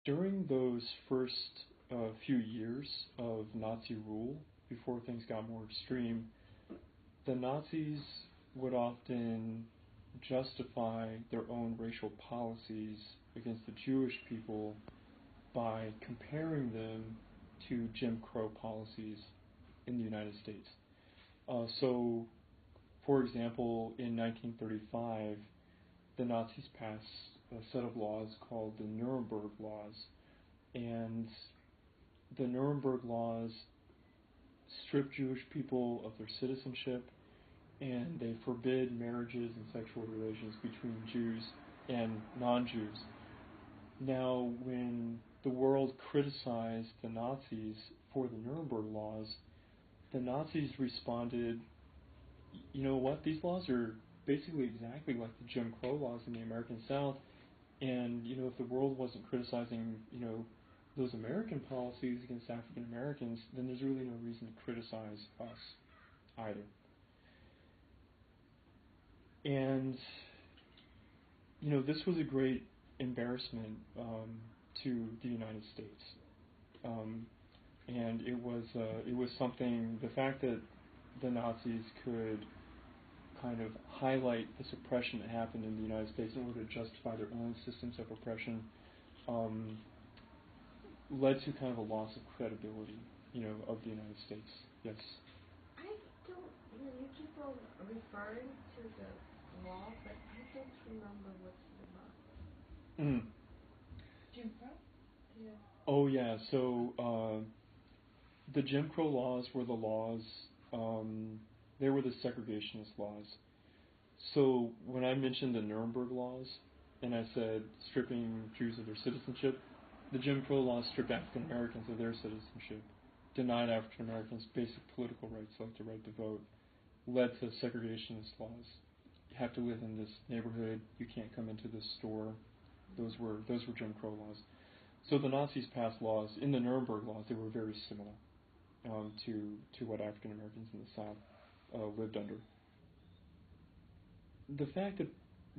during those first few years of Nazi rule, before things got more extreme, the Nazis would often justify their own racial policies against the Jewish people by comparing them to Jim Crow policies in the United States. So, for example, in 1935, the Nazis passed a set of laws called the Nuremberg laws, and the Nuremberg laws stripped Jewish people of their citizenship, and they forbid marriages and sexual relations between Jews and non-Jews. Now, when the world criticized the Nazis for the Nuremberg laws, the Nazis responded, you know what, these laws are basically exactly like the Jim Crow laws in the American South, and, you know, if the world wasn't criticizing, you know, those American policies against African Americans, then there's really no reason to criticize us either. And, you know, this was a great embarrassment to the United States. And it was something, the fact that the Nazis could kind of highlight this oppression that happened in the United States in order to justify their own systems of oppression led to kind of a loss of credibility, you know, of the United States. Yes? I don't, you keep on referring to the law, but I don't remember what's the law. Jim Crow? Yeah. Oh, yeah. So the Jim Crow laws were the laws, they were the segregationist laws. So when I mentioned the Nuremberg laws, and I said stripping Jews of their citizenship, the Jim Crow laws stripped African Americans of their citizenship, denied African Americans basic political rights like the right to vote, led to segregationist laws. You have to live in this neighborhood, you can't come into this store. Those were Jim Crow laws. So the Nazis passed laws, in the Nuremberg laws, they were very similar to what African Americans in the South lived under. The fact that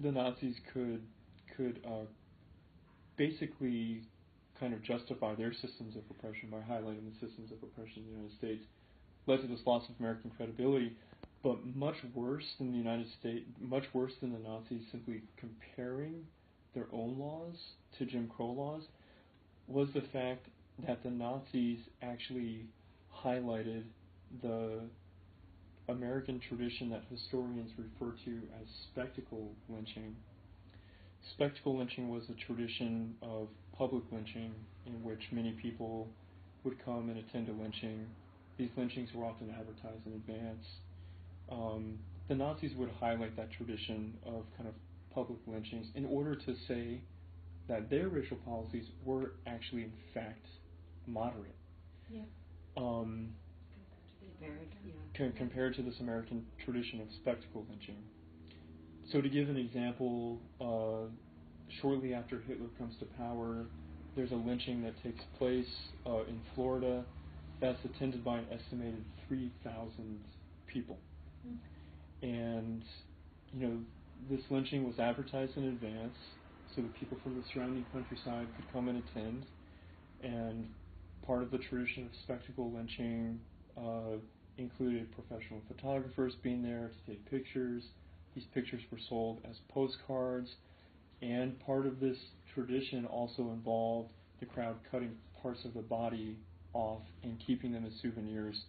the Nazis could basically kind of justify their systems of oppression by highlighting the systems of oppression in the United States led to this loss of American credibility. But much worse than the United States, much worse than the Nazis simply comparing their own laws to Jim Crow laws, was the fact that the Nazis actually highlighted the American tradition that historians refer to as spectacle lynching. Spectacle lynching was a tradition of public lynching in which many people would come and attend a lynching. These lynchings were often advertised in advance. The Nazis would highlight that tradition of kind of public lynchings in order to say that their racial policies were actually, in fact, moderate. Yeah. Compared to this American tradition of spectacle lynching. So to give an example, shortly after Hitler comes to power, there's a lynching that takes place in Florida that's attended by an estimated 3,000 people. And, you know, this lynching was advertised in advance so that people from the surrounding countryside could come and attend. And part of the tradition of spectacle lynching included professional photographers being there to take pictures. These pictures were sold as postcards, and part of this tradition also involved the crowd cutting parts of the body off and keeping them as souvenirs.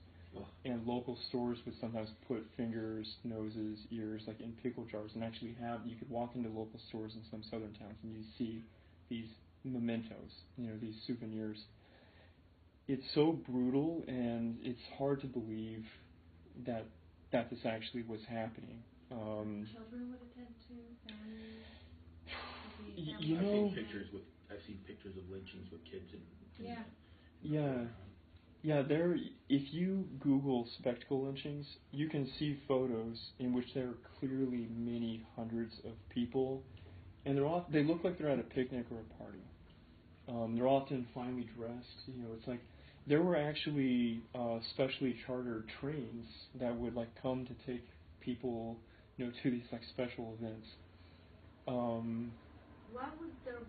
And local stores would sometimes put fingers, noses, ears, like in pickle jars, and actually you could walk into local stores in some southern towns and you see these mementos, you know, these souvenirs. It's so brutal, and it's hard to believe that this actually was happening. Children would attend to, families. You know, I've seen pictures of lynchings with kids and yeah. There. If you Google spectacle lynchings, you can see photos in which there are clearly many hundreds of people, and they look like they're at a picnic or a party. They're often finely dressed. You know, it's like there were actually specially chartered trains that would like come to take people, to these like special events. Why would there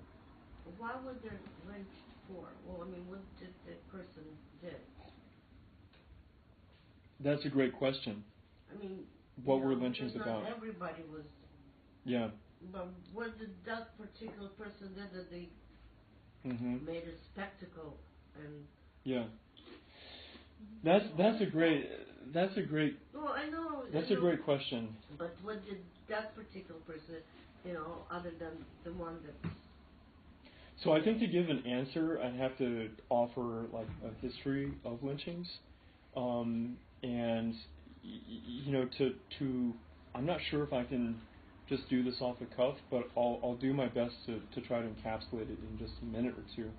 why were they lynched for? Well, I mean, what did the person did? That's a great question. I mean, what were lynchings about? Not everybody was. Yeah. But what did that particular person did that they made a spectacle and? Yeah. That's a great. Well, I know. That's a great question. But what did that particular person, other than the one that? So I think to give an answer, I'd have to offer like a history of lynchings, and to I'm not sure if I can just do this off the cuff, but I'll do my best to try to encapsulate it in just a minute or two.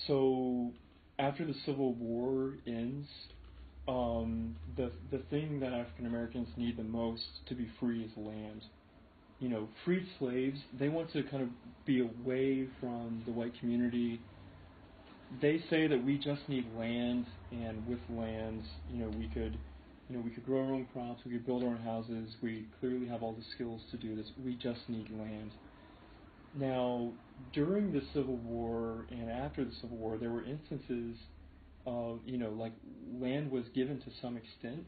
So after the Civil War ends, the thing that African Americans need the most to be free is land. Freed slaves, they want to kind of be away from the white community. They say that we just need land, and with land, we could grow our own crops, we could build our own houses, we clearly have all the skills to do this, we just need land. Now, during the Civil War and after the Civil War, there were instances of, like land was given to some extent,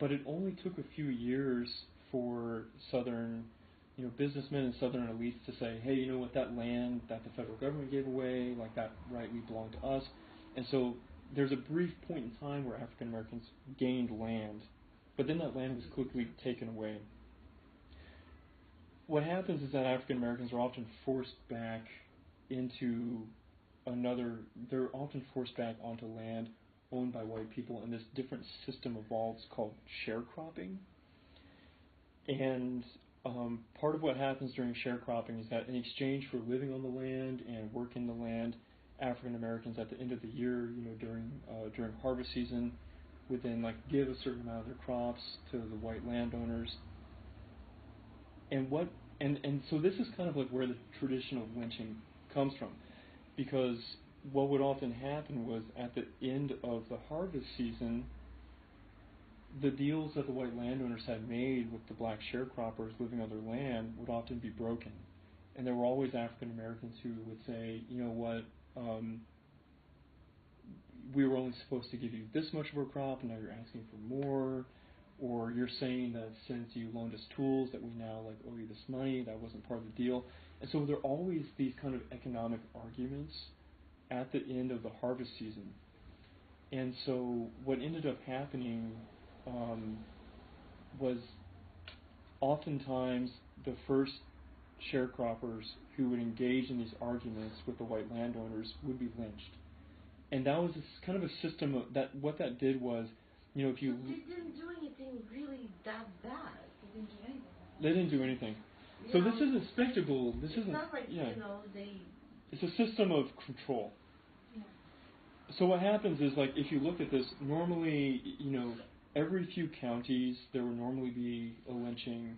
but it only took a few years for Southern, businessmen and Southern elites to say, hey, you know what, that land that the federal government gave away, like that rightly belonged to us. And so there's a brief point in time where African Americans gained land, but then that land was quickly taken away. What happens is that African Americans are often forced back into they're often forced back onto land owned by white people, and this different system evolves called sharecropping. And part of what happens during sharecropping is that in exchange for living on the land and working the land, African Americans at the end of the year, during harvest season, would then give a certain amount of their crops to the white landowners. And so this is kind of like where the tradition of lynching comes from, because what would often happen was at the end of the harvest season, the deals that the white landowners had made with the black sharecroppers living on their land would often be broken. And there were always African Americans who would say, you know what, we were only supposed to give you this much of a crop, and now you're asking for more. Or you're saying that since you loaned us tools that we now owe you this money, that wasn't part of the deal. And so there are always these kind of economic arguments at the end of the harvest season. And so what ended up happening was oftentimes the first sharecroppers who would engage in these arguments with the white landowners would be lynched. And that was kind of a system of that. What that did was, if you... They didn't do anything really that bad. They didn't do anything. So this isn't spectacle. This isn't... Not like, they... It's a system of control. Yeah. So what happens is, if you look at this, normally, every few counties, there would normally be a lynching,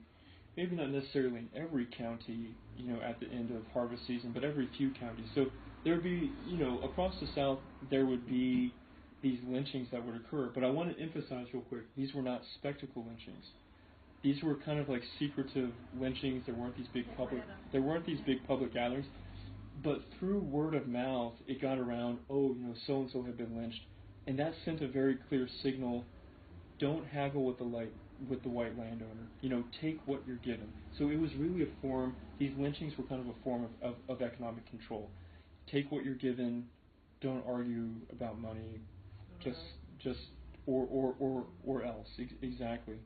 maybe not necessarily in every county, at the end of harvest season, but every few counties. So there would be, across the South, there would be these lynchings that would occur. But I want to emphasize real quick, these were not spectacle lynchings. These were kind of like secretive lynchings. There weren't these big public gatherings. But through word of mouth, it got around, so-and-so had been lynched. And that sent a very clear signal, don't haggle with the white landowner. Take what you're given. So it was really a form, these lynchings were kind of a form of economic control. Take what you're given, don't argue about money, just or else, exactly.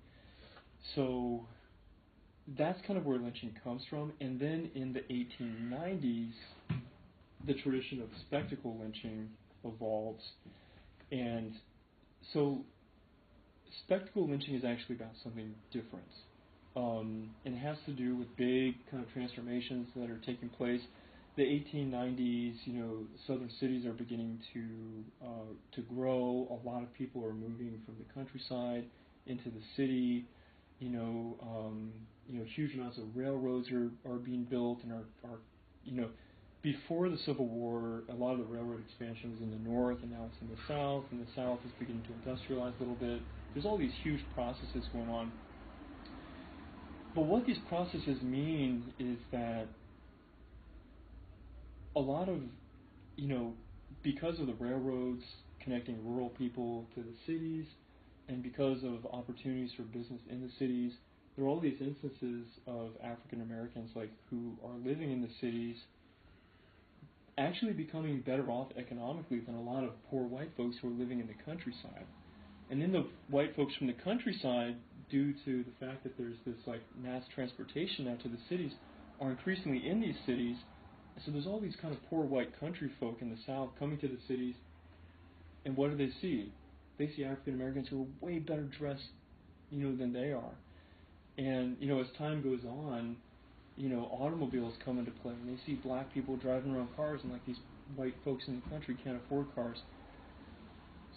So that's kind of where lynching comes from. And then in the 1890s, the tradition of spectacle lynching evolves. And so spectacle lynching is actually about something different. And it has to do with big kind of transformations that are taking place. The 1890s, southern cities are beginning to grow. A lot of people are moving from the countryside into the city. Huge amounts of railroads are being built and are before the Civil War, a lot of the railroad expansion was in the north, and now it's in the south, and the south is beginning to industrialize a little bit. There's all these huge processes going on. But what these processes mean is that a lot of, because of the railroads connecting rural people to the cities, and because of opportunities for business in the cities, there are all these instances of African Americans who are living in the cities actually becoming better off economically than a lot of poor white folks who are living in the countryside. And then the white folks from the countryside, due to the fact that there's this mass transportation now to the cities, are increasingly in these cities. So there's all these kind of poor white country folk in the South coming to the cities, and what do they see? They see African Americans who are way better dressed, than they are. And as time goes on, automobiles come into play, and they see black people driving around cars, and these white folks in the country can't afford cars.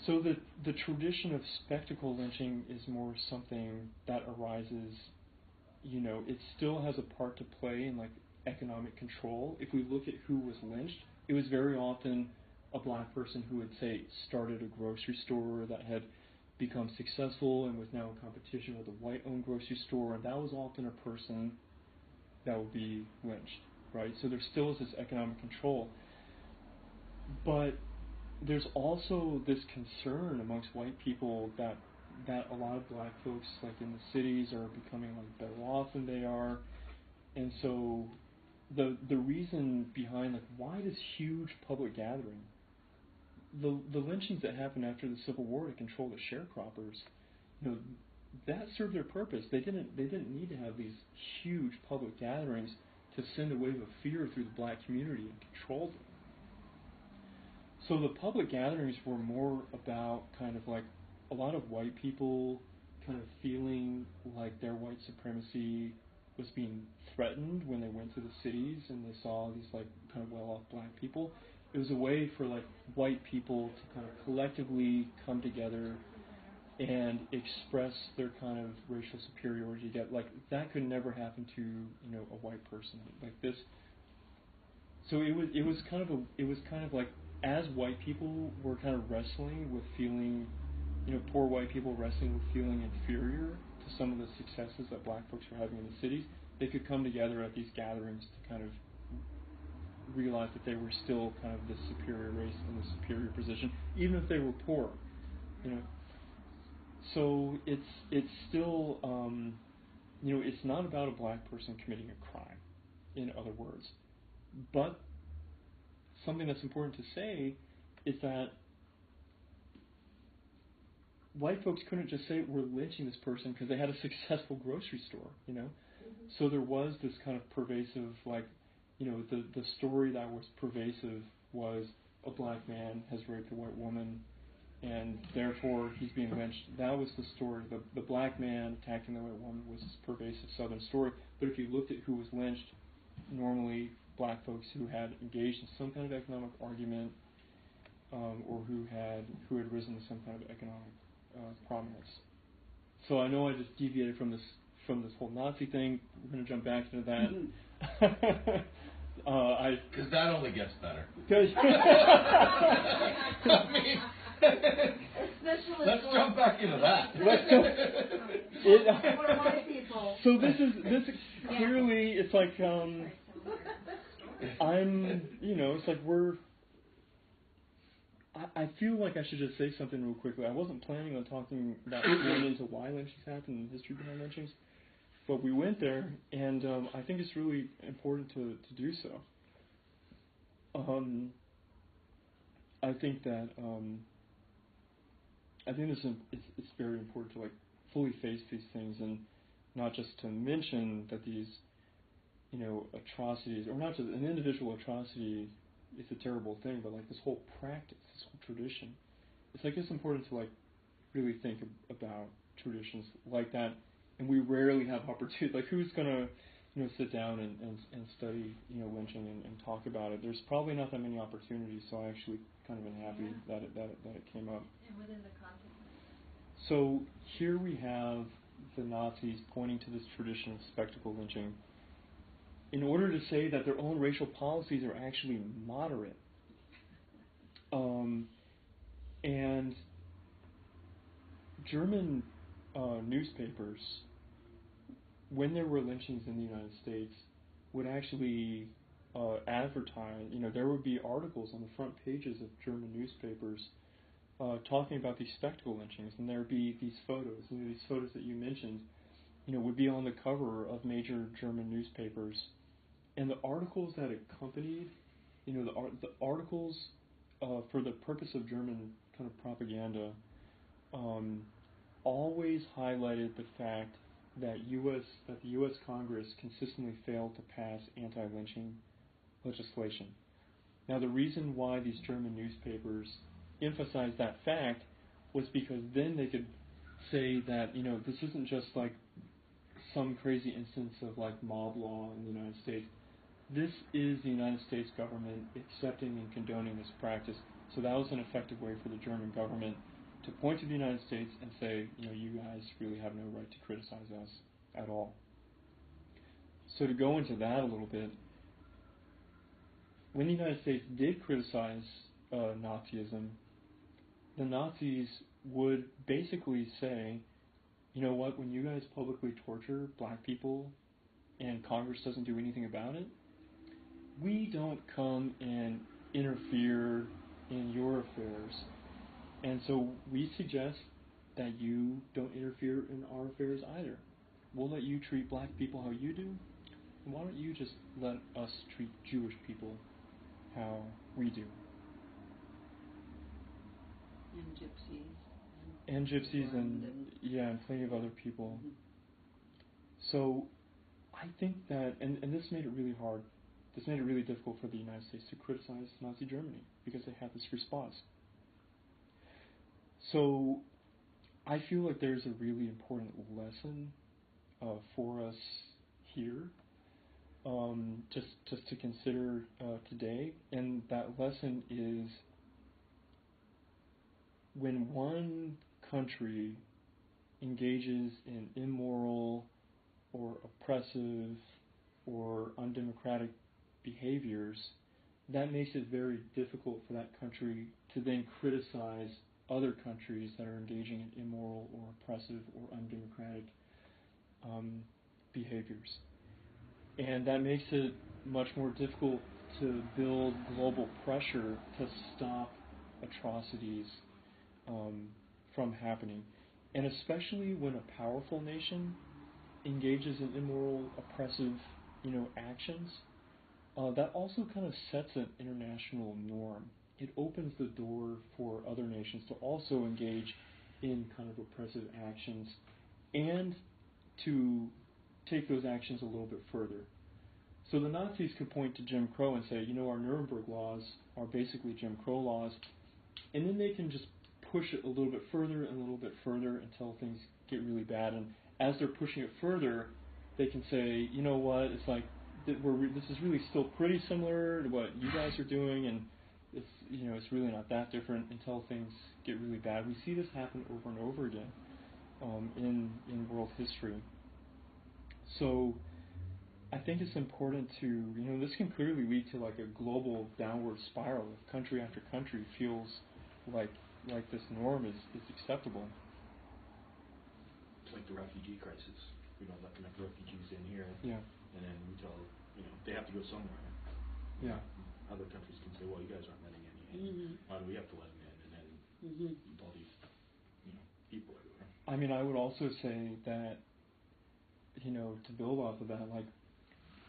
So the tradition of spectacle lynching is more something that arises, it still has a part to play in economic control. If we look at who was lynched, it was very often a black person who had, say, started a grocery store that had become successful and was now in competition with a white-owned grocery store, and that was often a person that would be lynched, right? So there still is this economic control. But there's also this concern amongst white people that a lot of black folks, in the cities, are becoming better off than they are, and so the reason behind why this huge public gathering, the lynchings that happened after the Civil War to control the sharecroppers, that served their purpose. They didn't need to have these huge public gatherings to send a wave of fear through the black community and control them. So the public gatherings were more about a lot of white people kind of feeling like their white supremacy was being threatened when they went to the cities and they saw these kind of well-off black people. It was a way for white people to kind of collectively come together and express their kind of racial superiority. That could never happen to a white person like this. So it was kind of as white people were kind of wrestling with feeling, poor white people wrestling with feeling inferior to some of the successes that black folks were having in the cities, they could come together at these gatherings to kind of realize that they were still kind of the superior race in the superior position, even if they were poor, So it's still, it's not about a black person committing a crime, in other words. But something that's important to say is that white folks couldn't just say we're lynching this person because they had a successful grocery store, So there was this kind of pervasive, the story that was pervasive was a black man has raped a white woman, and therefore he's being lynched. That was the story. The black man attacking the white woman was this pervasive Southern story. But if you looked at who was lynched, normally black folks who had engaged in some kind of economic argument, or who had risen to some kind of economic prominence. So I know I just deviated from this whole Nazi thing. We're going to jump back into that. Because that only gets better. I mean, let's jump back into that. We're white people. So this is clearly, it's I feel like I should just say something real quickly. I wasn't planning on talking about going into why lynchings happen and the history behind lynchings, but we went there, and I think it's really important to do so. I think that it's very important to fully face these things, and not just to mention that these atrocities, or not just an individual atrocity is a terrible thing, but this whole practice, this whole tradition, it's important to really think about traditions like that, and we rarely have opportunity. Who's gonna sit down and study lynching and talk about it? There's probably not that many opportunities, so I actually kind of been happy that it came up. And within the context. So here we have the Nazis pointing to this tradition of spectacle lynching in order to say that their own racial policies are actually moderate. And German newspapers when there were lynchings in the United States, would actually advertise, there would be articles on the front pages of German newspapers talking about these spectacle lynchings, and there would be these photos, these photos that you mentioned, would be on the cover of major German newspapers, and the articles that accompanied, the articles for the purpose of German kind of propaganda, always highlighted the fact that the U.S. Congress consistently failed to pass anti-lynching legislation. Now, the reason why these German newspapers emphasized that fact was because then they could say that, this isn't just like some crazy instance of like mob law in the United States. This is the United States government accepting and condoning this practice. So that was an effective way for the German government to point to the United States and say, you guys really have no right to criticize us at all. So to go into that a little bit, when the United States did criticize Nazism, the Nazis would basically say, you know what, when you guys publicly torture black people and Congress doesn't do anything about it, we don't come and interfere in your affairs. And so we suggest that you don't interfere in our affairs either. We'll let you treat black people how you do, and why don't you just let us treat Jewish people how we do. And gypsies and plenty of other people. Mm-hmm. So I think that, and this made it really hard, this made it really difficult for the United States to criticize Nazi Germany because they had this response. So I feel like there's a really important lesson for us here, just to consider today, and that lesson is when one country engages in immoral or oppressive or undemocratic behaviors, that makes it very difficult for that country to then criticize other countries that are engaging in immoral or oppressive or undemocratic behaviors. And that makes it much more difficult to build global pressure to stop atrocities from happening. And especially when a powerful nation engages in immoral, oppressive, actions, that also kind of sets an international norm. It opens the door for other nations to also engage in kind of oppressive actions and to take those actions a little bit further. So the Nazis could point to Jim Crow and say, our Nuremberg laws are basically Jim Crow laws, and then they can just push it a little bit further and a little bit further until things get really bad. And as they're pushing it further, they can say, you know what, it's like, this is really still pretty similar to what you guys are doing, and it's it's really not that different until things get really bad. We see this happen over and over again in world history. So I think it's important to, this can clearly lead to like a global downward spiral if country after country feels like this norm is acceptable. It's like the refugee crisis. We don't let enough refugees in here. Yeah. And then we tell, they have to go somewhere. Yeah. Other countries can say, well, you guys aren't letting any in. Mm-hmm. Why do we have to let them in? And then all these, people everywhere. I mean, I would also say that, to build off of that,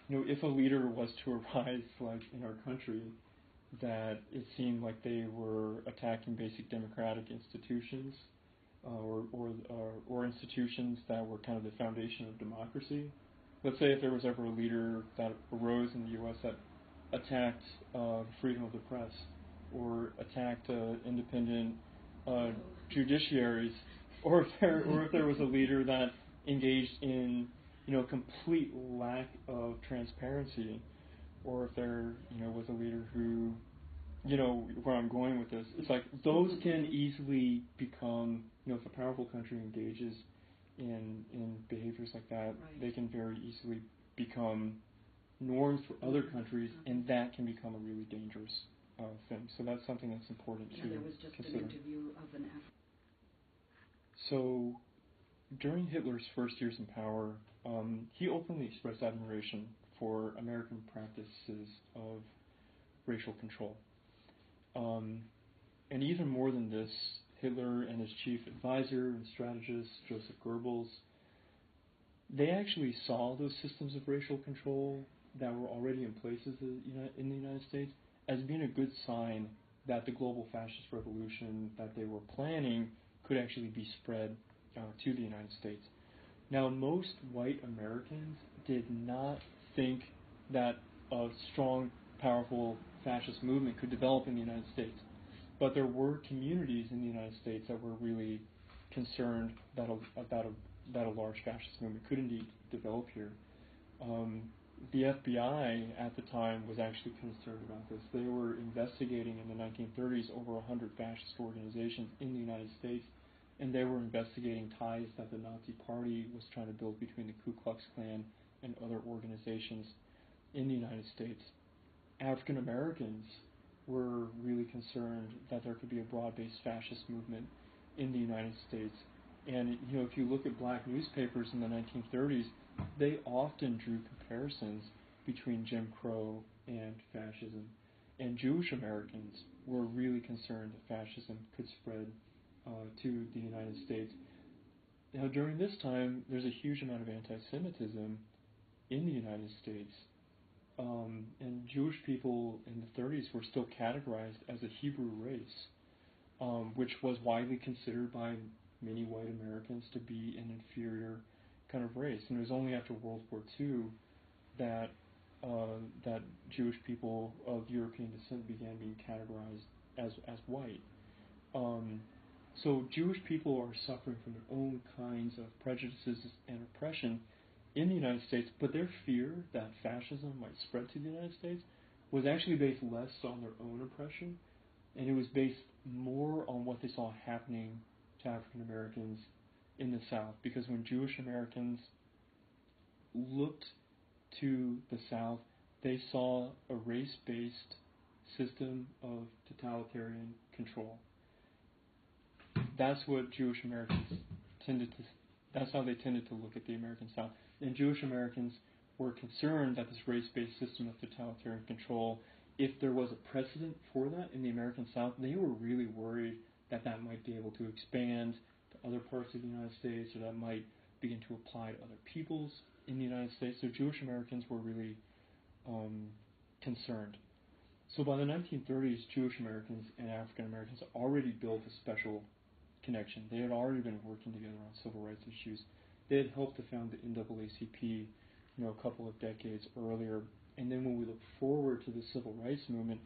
if a leader was to arise, in our country, that it seemed like they were attacking basic democratic institutions, or institutions that were kind of the foundation of democracy. Let's say if there was ever a leader that arose in the U.S. that attacked freedom of the press, or attacked independent judiciaries, or if there was a leader that engaged in complete lack of transparency, or if there was a leader who where I'm going with this, it's like those can easily become, if a powerful country engages in behaviors like that, right, they can very easily become norms for other countries, and that can become a really dangerous thing. So that's something that's important to there was just consider. An interview of an So during Hitler's first years in power, he openly expressed admiration for American practices of racial control. And even more than this, Hitler and his chief advisor and strategist, Joseph Goebbels, they actually saw those systems of racial control that were already in place in the United States as being a good sign that the global fascist revolution that they were planning could actually be spread to the United States. Now, most white Americans did not think that a strong, powerful fascist movement could develop in the United States. But there were communities in the United States that were really concerned that a large fascist movement could indeed develop here. The FBI at the time was actually concerned about this. They were investigating in the 1930s over 100 fascist organizations in the United States, and they were investigating ties that the Nazi Party was trying to build between the Ku Klux Klan and other organizations in the United States. African Americans were really concerned that there could be a broad-based fascist movement in the United States. And if you look at black newspapers in the 1930s, they often drew comparisons between Jim Crow and fascism. And Jewish Americans were really concerned that fascism could spread to the United States. Now, during this time, there's a huge amount of anti-Semitism in the United States. And Jewish people in the 30s were still categorized as a Hebrew race, which was widely considered by many white Americans to be an inferior kind of race. And it was only after World War II that Jewish people of European descent began being categorized as white. So Jewish people are suffering from their own kinds of prejudices and oppression in the United States, but their fear that fascism might spread to the United States was actually based less on their own oppression, and it was based more on what they saw happening to African Americans in the South. Because when Jewish Americans looked to the South, they saw a race-based system of totalitarian control. That's what Jewish Americans that's how they tended to look at the American South. And Jewish Americans were concerned that this race-based system of totalitarian control, if there was a precedent for that in the American South, they were really worried that that might be able to expand to other parts of the United States, or that might begin to apply to other peoples in the United States. So Jewish Americans were really concerned. So by the 1930s, Jewish Americans and African Americans already built a special connection. They had already been working together on civil rights issues. They had helped to found the NAACP, a couple of decades earlier. And then when we look forward to the civil rights movement,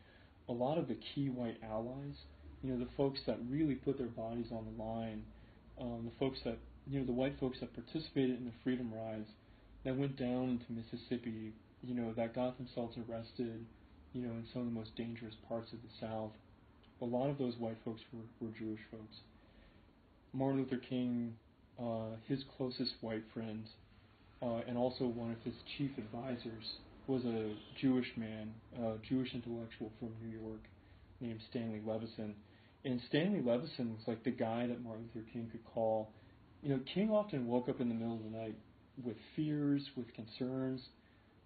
a lot of the key white allies, the folks that really put their bodies on the line, the folks that, the white folks that participated in the Freedom Rides, that went down into Mississippi, that got themselves arrested, in some of the most dangerous parts of the South. A lot of those white folks were Jewish folks. Martin Luther King, his closest white friend, and also one of his chief advisors, was a Jewish man, a Jewish intellectual from New York named Stanley Levison. And Stanley Levison was like the guy that Martin Luther King could call. King often woke up in the middle of the night with fears, with concerns.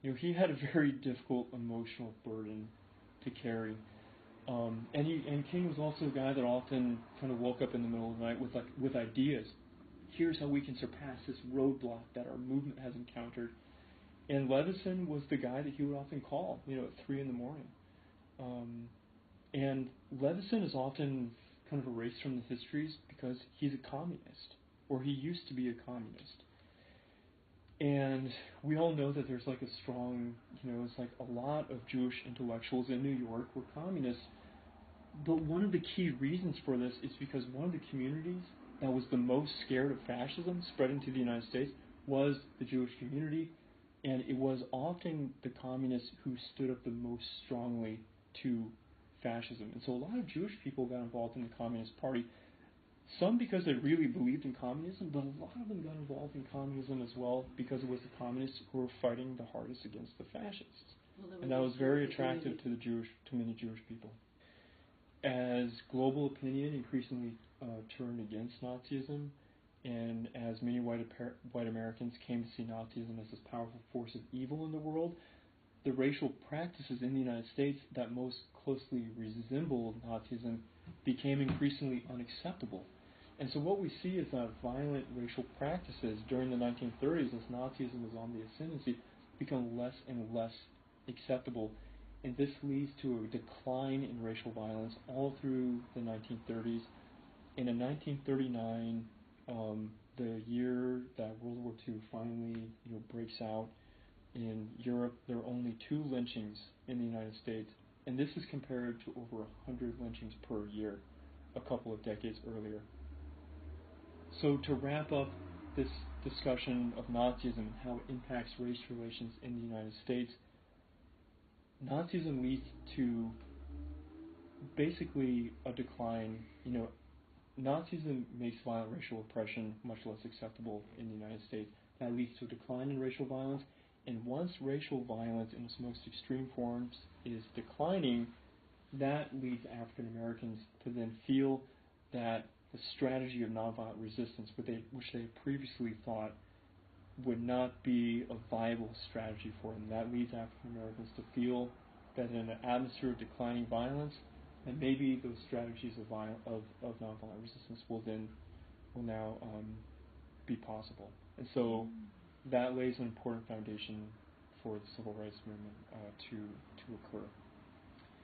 He had a very difficult emotional burden to carry. And King was also a guy that often kind of woke up in the middle of the night with ideas. Here's how we can surpass this roadblock that our movement has encountered. And Levison was the guy that he would often call, at 3 a.m. And Levison is often kind of erased from the histories because he's a communist, or he used to be a communist. And we all know that there's like a strong, it's like a lot of Jewish intellectuals in New York were communists. But one of the key reasons for this is because one of the communities that was the most scared of fascism spreading to the United States was the Jewish community. And it was often the communists who stood up the most strongly to fascism. And so a lot of Jewish people got involved in the Communist Party. Some because they really believed in communism, but a lot of them got involved in communism as well because it was the communists who were fighting the hardest against the fascists. And that was very attractive to many Jewish people. As global opinion increasingly turned against Nazism, and as many white Americans came to see Nazism as this powerful force of evil in the world, the racial practices in the United States that most closely resembled Nazism became increasingly unacceptable. And so what we see is that violent racial practices during the 1930s, as Nazism was on the ascendancy, become less and less acceptable. And this leads to a decline in racial violence all through the 1930s. And in 1939, the year that World War II finally breaks out in Europe, there are only 2 lynchings in the United States. And this is compared to over 100 lynchings per year a couple of decades earlier. So to wrap up this discussion of Nazism and how it impacts race relations in the United States, Nazism leads to basically a decline. Nazism makes violent racial oppression much less acceptable in the United States. That leads to a decline in racial violence. And once racial violence in its most extreme forms is declining, that leads African Americans to then feel that the strategy of nonviolent resistance, which they previously thought would not be a viable strategy for them. That leads African Americans to feel that in an atmosphere of declining violence, and maybe those strategies of nonviolent resistance will now be possible. And so that lays an important foundation for the civil rights movement to occur.